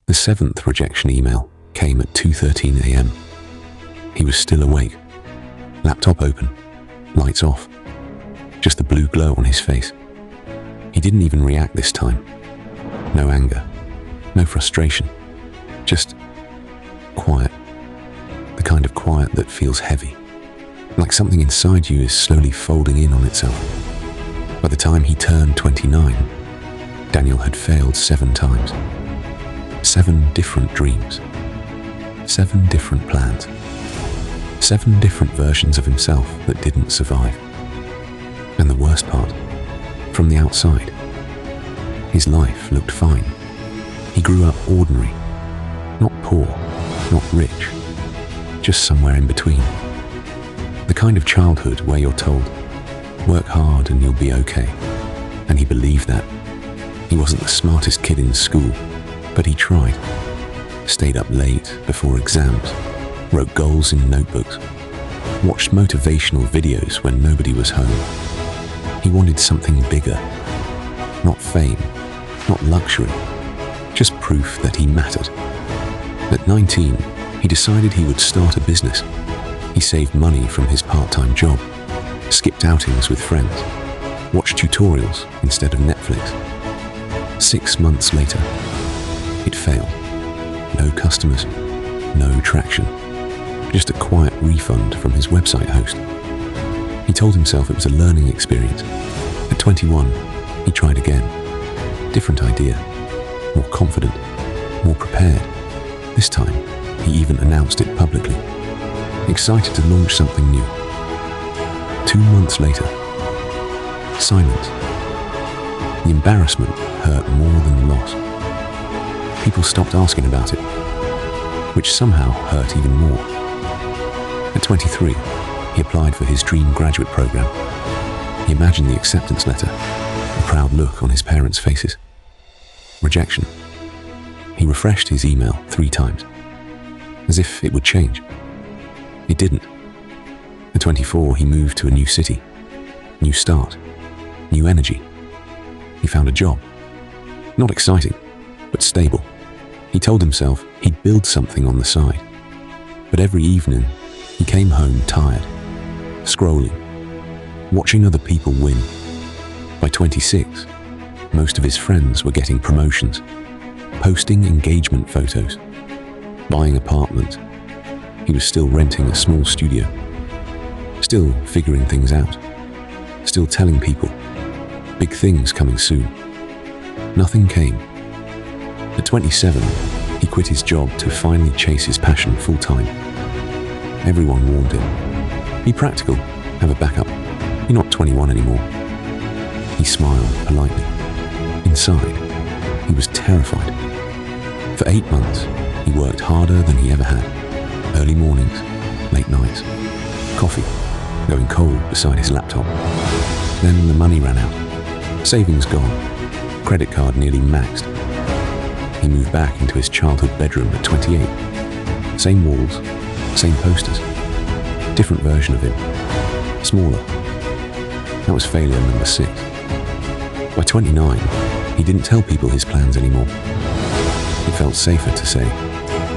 The seventh rejection email came at 2:13 a.m. He was still awake. Laptop open, lights off, just the blue glow on his face. He didn't even react this time. No anger, no frustration, just quiet. The kind of quiet that feels heavy, like something inside you is slowly folding in on itself. By the time he turned 29, Daniel had failed 7 times. 7 different dreams. 7 different plans. 7 different versions of himself that didn't survive. And the worst part, from the outside, his life looked fine. He grew up ordinary, not poor, not rich, just somewhere in between. The kind of childhood where you're told, work hard and you'll be okay. And he believed that. He wasn't the smartest kid in school, but he tried. Stayed up late before exams, wrote goals in notebooks, watched motivational videos when nobody was home. He wanted something bigger. Not fame, not luxury, just proof that he mattered. At 19, he decided he would start a business. He saved money from his part-time job, skipped outings with friends, watched tutorials instead of Netflix. 6 months later, it failed. No customers, no traction, just a quiet refund from his website host. He told himself it was a learning experience. At 21, he tried again. Different idea, more confident, more prepared. This time, he even announced it publicly, excited to launch something new. 2 months later, silence. The embarrassment hurt more than the loss. People stopped asking about it, which somehow hurt even more. At 23, he applied for his dream graduate program. He imagined the acceptance letter, the proud look on his parents' faces. Rejection. He refreshed his email 3 times, as if it would change. It didn't. At 24, he moved to a new city, new start, new energy. He found a job. Not exciting, but stable. He told himself he'd build something on the side. But every evening, he came home tired, scrolling, watching other people win. By 26, most of his friends were getting promotions, posting engagement photos, buying apartments. He was still renting a small studio, still figuring things out, still telling people, big things coming soon. Nothing came. At 27, he quit his job to finally chase his passion full-time. Everyone warned him, be practical, have a backup, you're not 21 anymore. He smiled politely. Inside, he was terrified. For 8 months, he worked harder than he ever had. Early mornings, late nights, coffee, going cold beside his laptop. Then the money ran out, savings gone, credit card nearly maxed. He moved back into his childhood bedroom at 28. Same walls, same posters, different version of him, smaller. That was failure number 6. By 29, he didn't tell people his plans anymore. It felt safer to say,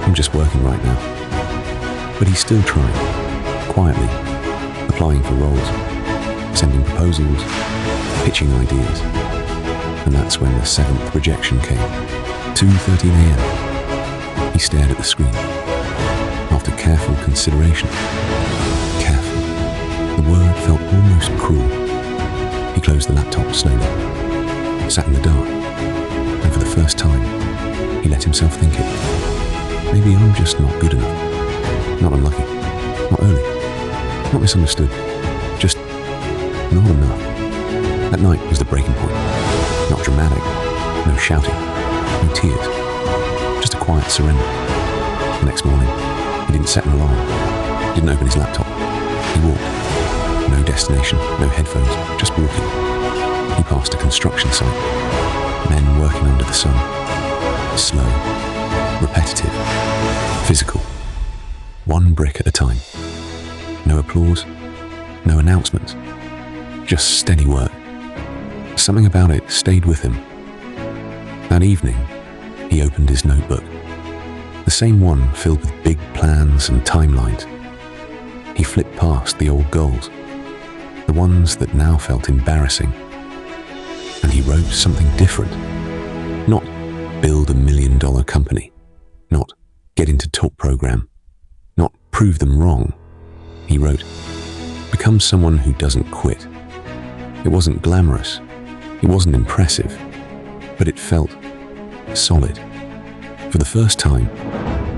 I'm just working right now. But he still tried, quietly, applying for roles, sending proposals, pitching ideas. And that's when the 7th rejection came. 2:13 a.m. He stared at the screen. After careful consideration, careful, the word felt almost cruel. He closed the laptop slowly, sat in the dark, and for the first time, he let himself think it. Maybe I'm just not good enough, not unlucky, not early, not misunderstood, just not enough. That night was the breaking point. Not dramatic, no shouting, no tears, just a quiet surrender. The next morning, he didn't set an alarm, didn't open his laptop. He walked. No destination, no headphones, just walking. He passed a construction site. Men working under the sun. Slow, repetitive, physical. One brick at a time. No applause, no announcements. Just steady work. Something about it stayed with him. That evening, He opened his notebook, the same one filled with big plans and timelines. He flipped past the old goals, the ones that now felt embarrassing, and he wrote something different. Not build $1 million company, not get into top program, not prove them wrong. He wrote, become someone who doesn't quit. It wasn't glamorous, it wasn't impressive, but it felt solid. For the first time,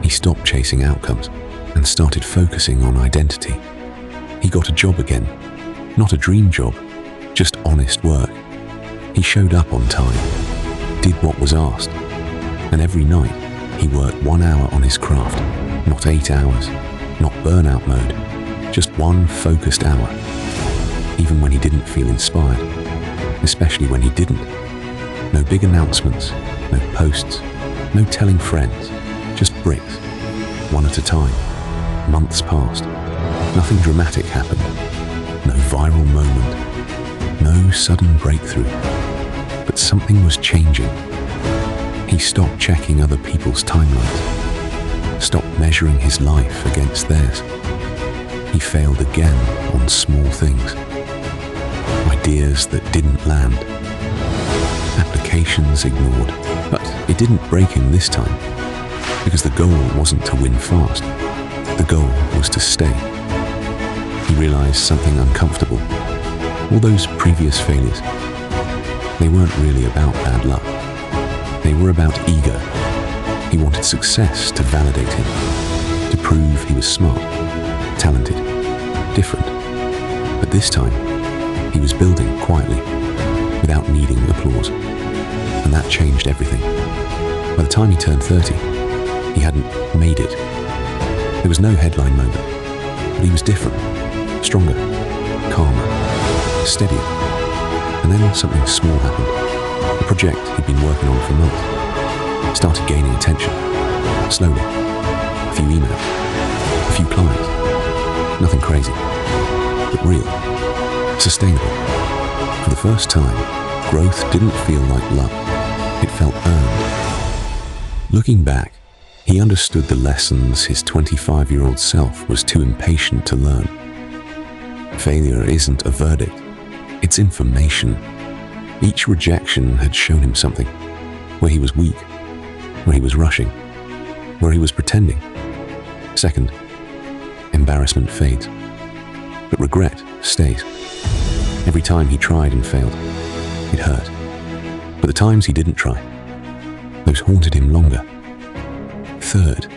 he stopped chasing outcomes and started focusing on identity. He got a job again, not a dream job, just honest work. He showed up on time, did what was asked, and every night he worked 1 hour on his craft, not 8 hours, not burnout mode, just one focused hour. Even when he didn't feel inspired, especially when he didn't. No big announcements, no posts, no telling friends, just bricks, one at a time. Months passed. Nothing dramatic happened. No viral moment. No sudden breakthrough. But something was changing. He stopped checking other people's timelines, stopped measuring his life against theirs. He failed again on small things. Ideas that didn't land. Applications ignored. But it didn't break him this time, because the goal wasn't to win fast. The goal was to stay. He realized something uncomfortable. All those previous failures, they weren't really about bad luck. They were about ego. He wanted success to validate him, to prove he was smart, talented, different. But this time, he was building quietly, without needing applause. And that changed everything. By the time he turned 30, he hadn't made it. There was no headline moment, but he was different, stronger, calmer, steadier. And then something small happened. A project he'd been working on for months started gaining attention, slowly. A few emails, a few clients. Nothing crazy, but real, sustainable. For the first time, growth didn't feel like luck. It felt earned. Looking back, he understood the lessons his 25-year-old self was too impatient to learn. Failure isn't a verdict, it's information. Each rejection had shown him something, where he was weak, where he was rushing, where he was pretending. Second, embarrassment fades, but regret stays. Every time he tried and failed, it hurt. But the times he didn't try, those haunted him longer. Third,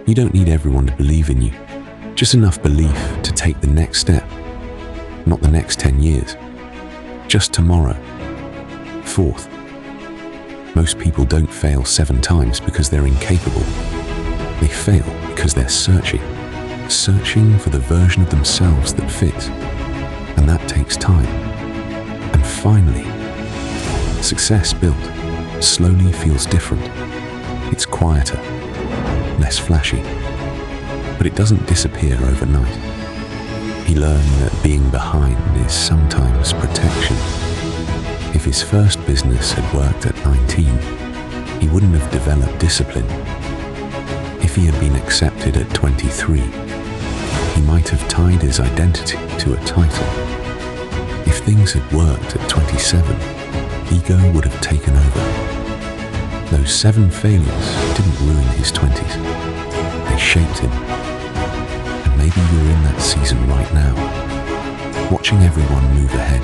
you don't need everyone to believe in you, just enough belief to take the next step, not the next 10 years, just tomorrow. Fourth, most people don't fail 7 times because they're incapable. They fail because they're searching for the version of themselves that fits, and that takes time. And finally, success built slowly feels different. It's quieter, less flashy, but it doesn't disappear overnight. He learned that being behind is sometimes protection. If his first business had worked at 19, he wouldn't have developed discipline. If he had been accepted at 23, he might have tied his identity to a title. If things had worked at 27, ego would have taken over. Those 7 failures didn't ruin his 20s. They shaped him. And maybe you're in that season right now, watching everyone move ahead,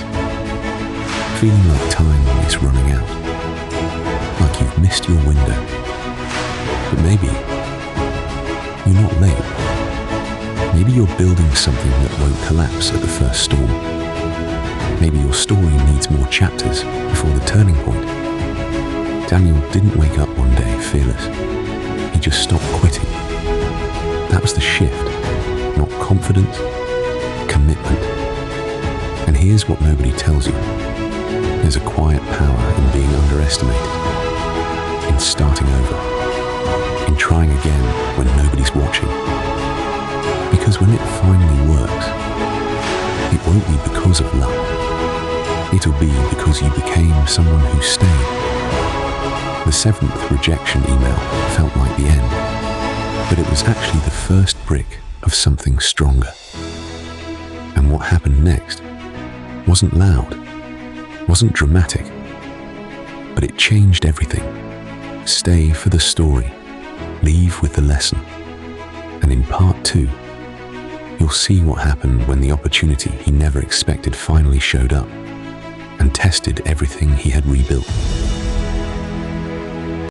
feeling like time is running out, like you've missed your window. But maybe you're not late. Maybe you're building something that won't collapse at the first storm. Maybe your story needs more chapters before the turning point. Daniel didn't wake up one day fearless. He just stopped quitting. That was the shift, not confidence, commitment. And here's what nobody tells you. There's a quiet power in being underestimated, in starting over, in trying again when nobody's watching. Because when it finally works, it won't be because of luck. It'll be because you became someone who stayed. The seventh rejection email felt like the end, but it was actually the first brick of something stronger. And what happened next wasn't loud, wasn't dramatic, but it changed everything. Stay for the story, leave with the lesson. And in part 2, you'll see what happened when the opportunity he never expected finally showed up and tested everything he had rebuilt.